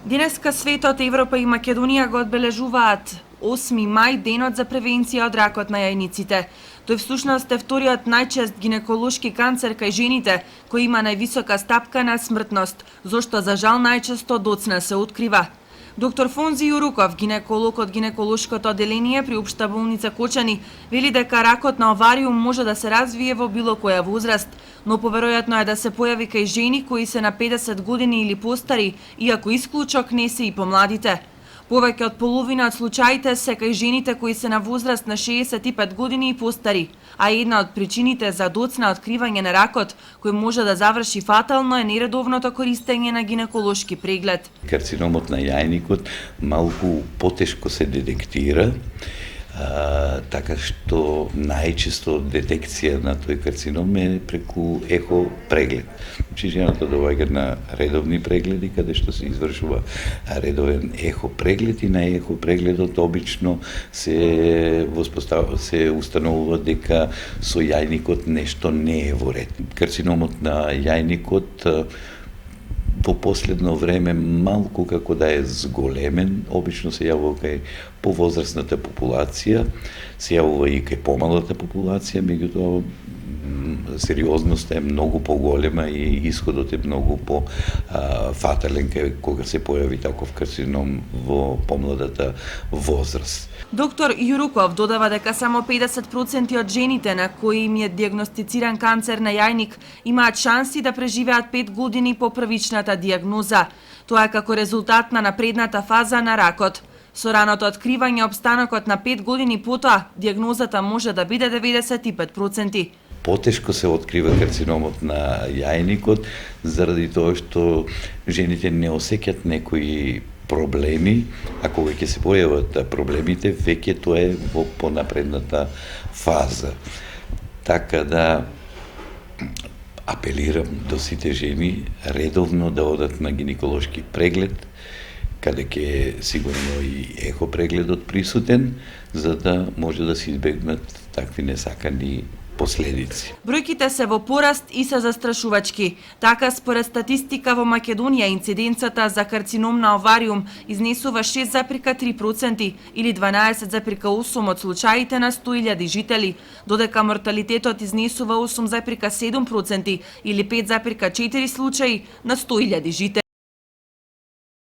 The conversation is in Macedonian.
Денеска светот, Европа и Македонија го одбележуваат 8 мај денот за превенција од ракот на јајниците. Тој всушност е вториот најчест гинеколошки канцер кај жените, кој има највисока стапка на смртност, зошто за жал најчесто доцна се открива. Доктор Фонзи Јуруков, гинеколог од гинеколошкото одделение при Општа болница Кочани, вели дека ракот на овариум може да се развие во било која возраст, но поверојатно е да се појави кај жени кои се на 50 години или постари, иако исклучок не се и помладите. Повеќе од половина од случаите се кај жените кои се на возраст на 65 години и постари, а една од причините за доцна откривање на ракот, кој може да заврши фатално, е нередовното користење на гинеколошки преглед. Карциномот на јајникот малку потешко се детектира, така што најчесто детекција на тој карцином е преку ехо преглед. Значи жената доаѓа на редовни прегледи каде што се извршува редовен ехо преглед и на ехо прегледот обично се установува дека со јајникот нешто не е во ред. Карциномот на јајникот во последно време малку како да е зголемен, обично се јавува кај повозрастната популација, се јавува и кај помалата популација, меѓутоа сериозноста е многу поголема и исходот е многу по фатален кога се појави таков карцином во помладата возраст. Доктор Јуруков додава дека само 50% од жените на кои им е диагностициран канцер на јајник имаат шанси да преживеат 5 години по првичната диагноза. Тоа е како резултат на напредната фаза на ракот. Со раното откривање обстанокот на 5 години потоа, диагнозата може да биде 95%. Потешко се открива карциномот на јајникот заради тоа што жените не осеќаат некои проблеми, а кога ќе се појават проблемите, веќе тоа е во понапредната фаза. Така да апелирам до сите жени редовно да одат на гинеколошки преглед, каде ќе сигурно и ехо прегледот присутен, за да може да се избегнат такви несакани последици. Бројките се во пораст и се застрашувачки. Така, според статистика во Македонија, инциденцата за карцином на овариум изнесува 6,3% или 12,8 од случаите на 100.000 жители, додека морталитетот изнесува 8,7% или 5,4 случаи на 100.000 жители.